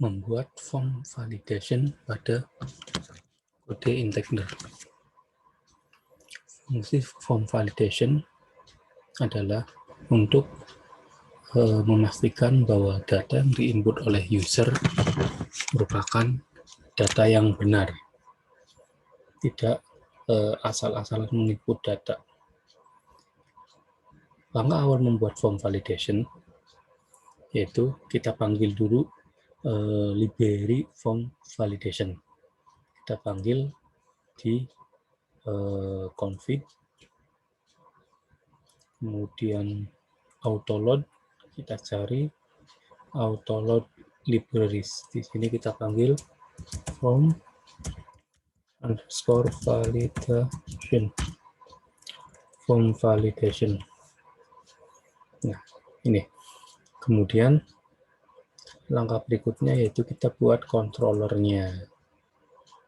membuat form validation pada kode integer. Fungsi form validation adalah untuk memastikan bahwa data yang diinput oleh user merupakan data yang benar, tidak asal-asalan menginput data. Langkah awal membuat form validation yaitu kita panggil dulu library form validation. Kita panggil di config, kemudian autoload, kita cari autoload libraries. Di sini kita panggil form underscore validation, form validation. Nah, ini. Kemudian langkah berikutnya yaitu kita buat controllernya.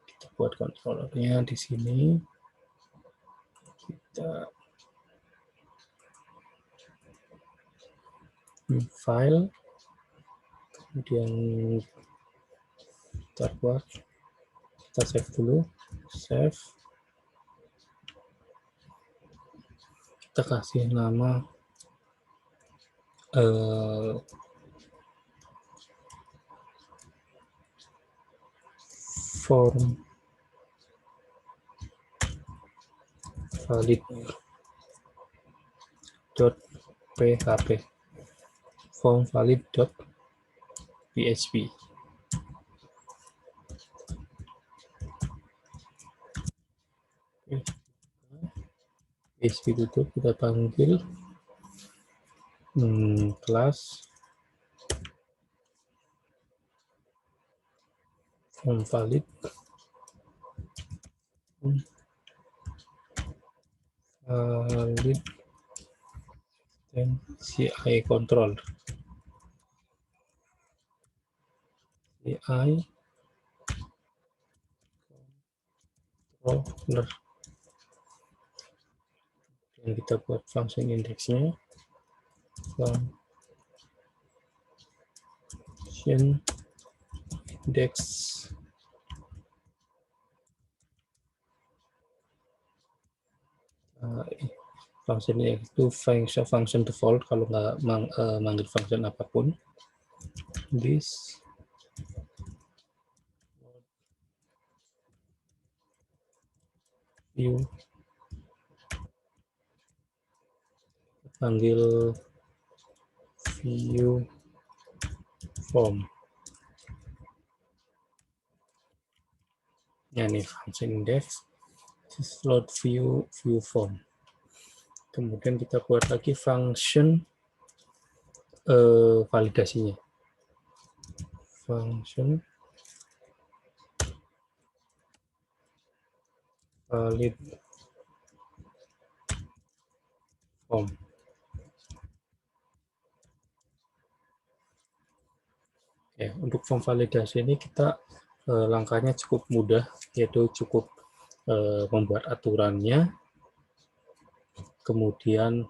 Kita buat controllernya di sini. Kita file, kemudian kita buat, kita save dulu, save. Kita kasih nama form valid.php, form valid.php. PHP tutup, kita panggil kelas form valid dan CI control, CI controller. Dan kita buat function indeksnya, function index function itu function default kalau nggak manggil function apapun. This view panggil view form. Ya nih function index float view form. Kemudian kita buat lagi function validasinya. Function valid form. Ya, untuk form validasi ini kita langkahnya cukup mudah, yaitu cukup membuat aturannya, kemudian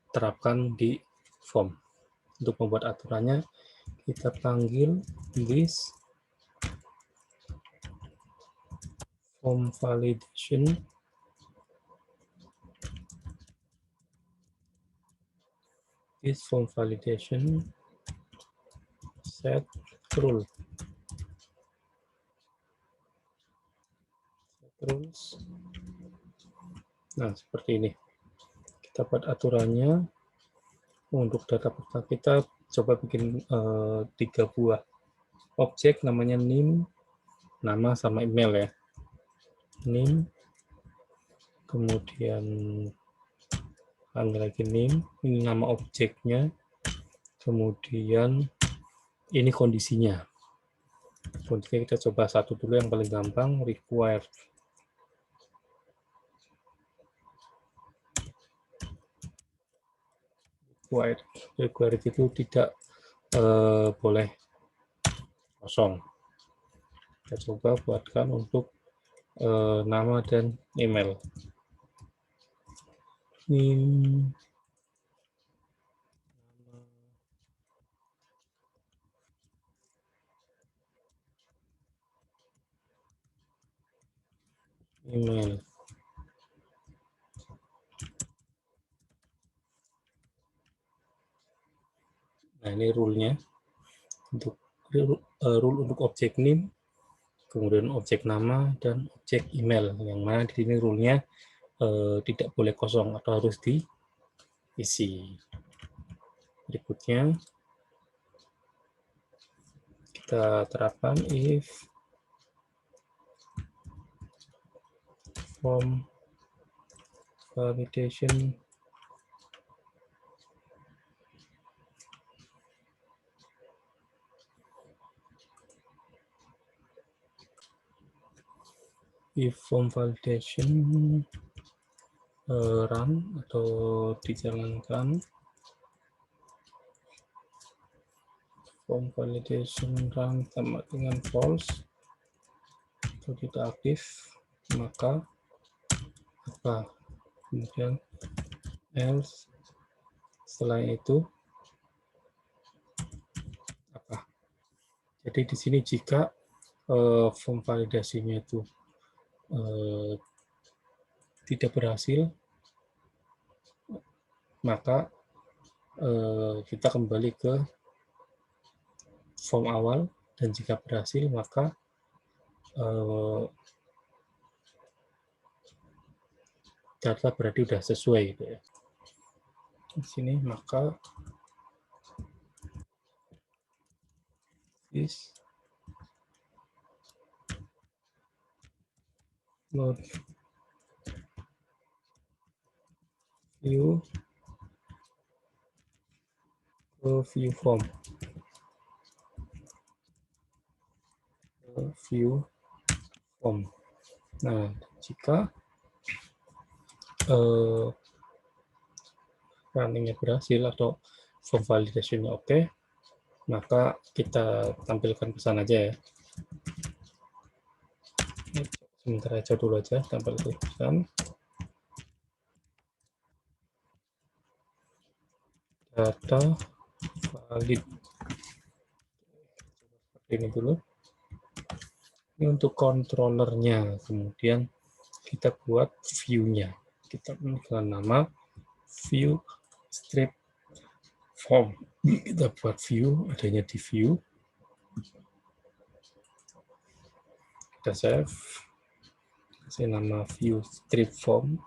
terapkan di form. Untuk membuat aturannya, kita panggil this form validation set rule. Rules. Nah, seperti ini. Kita buat aturannya. Untuk data pertama kita coba bikin 3 buah objek, namanya name, nama sama email ya. Name, kemudian panggil lagi name, ini nama objeknya, kemudian ini kondisinya. Kondisinya kita coba satu dulu yang paling gampang, required. Required itu tidak boleh kosong. Kita coba buatkan untuk nama dan email. Name, email. Nah, ini rule-nya untuk rule untuk objek name, kemudian objek nama dan objek email. Yang mana di sini rule-nya tidak boleh kosong atau harus diisi. Berikutnya kita terapkan if form validation run atau dijalankan, form validation run sama dengan false atau tidak aktif, maka apa? Kemudian else, setelah itu apa? Jadi di sini jika form validasinya itu tidak berhasil, maka kita kembali ke form awal, dan jika berhasil maka data berarti sudah sesuai gitu ya. Di sini maka is load view ke view form, Nah, jika runningnya berhasil atau form validation-nya oke, maka kita tampilkan pesan aja ya. Sebentar aja dulu aja, tampilkan pesan. Data valid. Seperti ini dulu. Ini untuk controllernya. Kemudian kita buat view-nya. Kita berikan nama view strip form. Kita buat view, adanya di view. Kita save. Kasih nama view strip form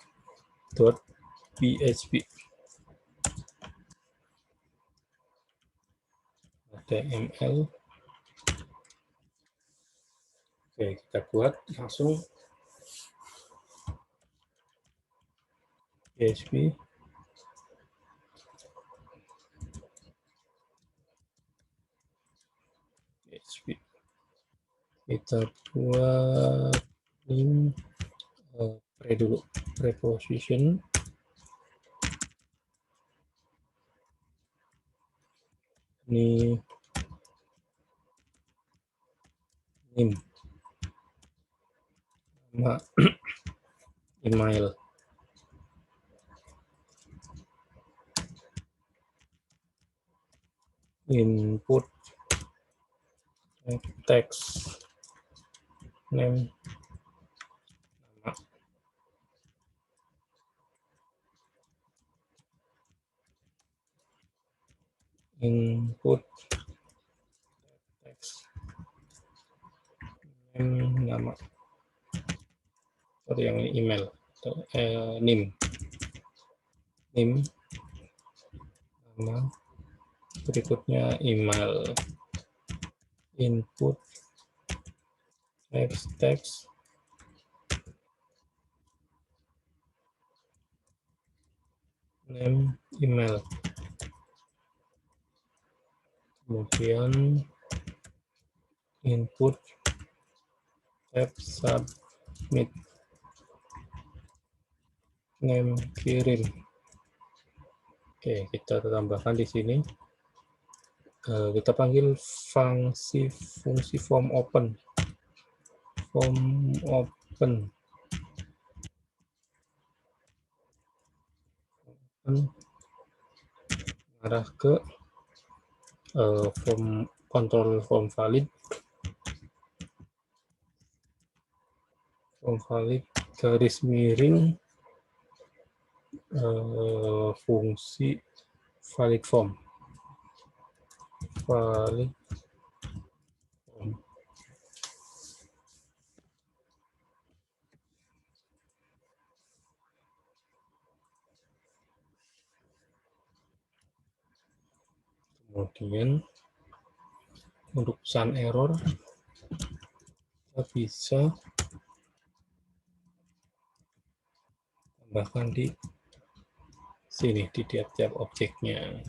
.php. HTML. Oke, kita buat langsung PHP. Kita buat ini dulu, preposition. Ini name, nama email, input text, name, nama, input text, name, nama, atau yang ini email, name, nama, berikutnya email, input text, name, email, kemudian input text submit, name, kirim. Oke, kita tambahkan di sini. Kita panggil fungsi form open. Arah ke control form valid garis miring fungsi valid form. Valid form. Kemudian untuk pesan error kita bisa tambahkan di sini di tiap-tiap objeknya.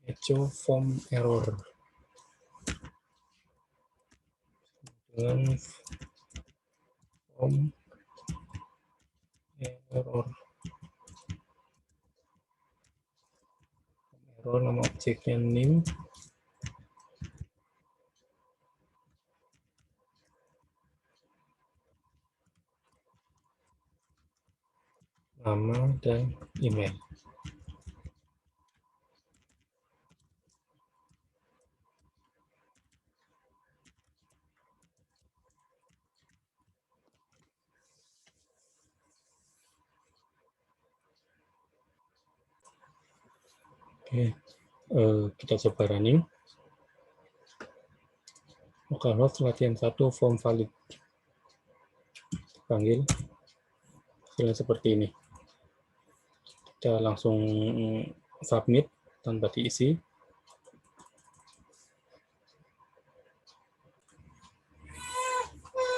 Echo form error dengan form error. Error nama objeknya name. Nama dan email. Oke, kita coba running. Localhost latihan 1 form valid. Panggil, hasilnya seperti ini. Kita langsung submit tanpa diisi.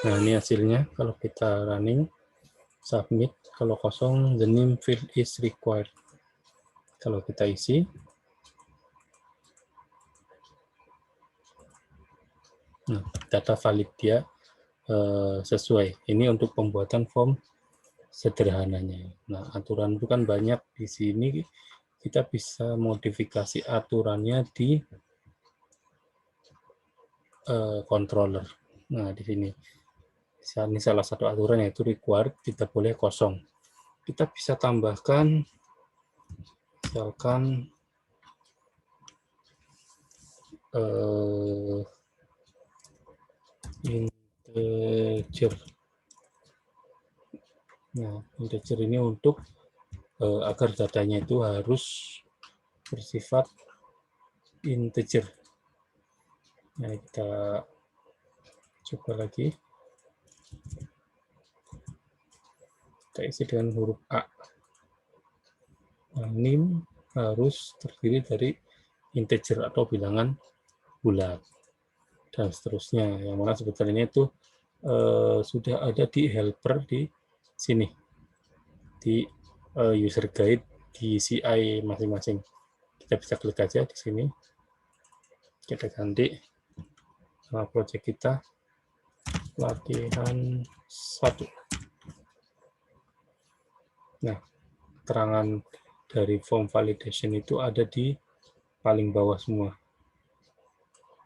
Nah, ini hasilnya kalau kita running, submit, kalau kosong, the name field is required. Kalau kita isi, nah, data valid dia sesuai. Ini untuk pembuatan form sederhananya. Nah, aturan itu kan banyak. Di sini kita bisa modifikasi aturannya di controller. Nah, di sini. Ini salah satu aturan yaitu required, tidak boleh kosong. Kita bisa tambahkan, misalkan integer. Nah, integer ini untuk agar datanya itu harus bersifat integer. Nah, kita coba lagi. Kita isi dengan huruf A. Nah, name harus terdiri dari integer atau bilangan bulat. Dan seterusnya. Yang mana sebetulnya itu sudah ada di helper di sini. Di user guide di CI masing-masing. Kita bisa klik aja di sini. Kita ganti nama project kita latihan 1. Nah, keterangan dari form validation itu ada di paling bawah semua.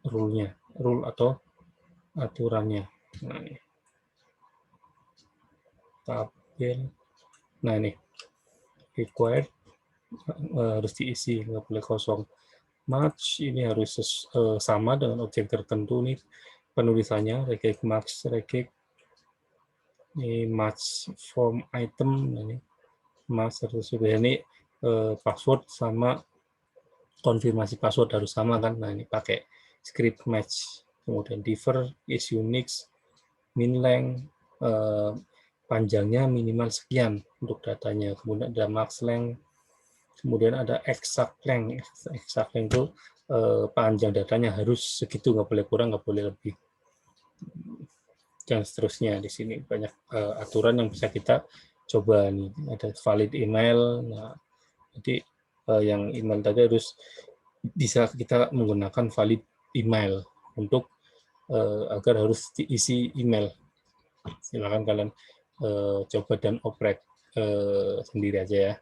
Rule-nya, rule atau aturannya. Nah, ini. Tabel. Nah, ini. Required harus diisi, nggak boleh kosong. Match ini harus sama dengan objek tertentu nih penulisannya, reggae match, reggae ini match form item, ini match harus sudah ini password sama konfirmasi password harus sama kan. Nah, ini pakai script match. Kemudian differ is unique, min length panjangnya minimal sekian untuk datanya. Kemudian ada max length, kemudian ada exact length. Exact length itu panjang datanya harus segitu, nggak boleh kurang, nggak boleh lebih. Dan seterusnya. Di sini banyak aturan yang bisa kita coba nih. Ada valid email. Nah, jadi yang email tadi harus bisa kita menggunakan valid email untuk agar harus diisi email. Silakan kalian coba dan oprek sendiri aja ya.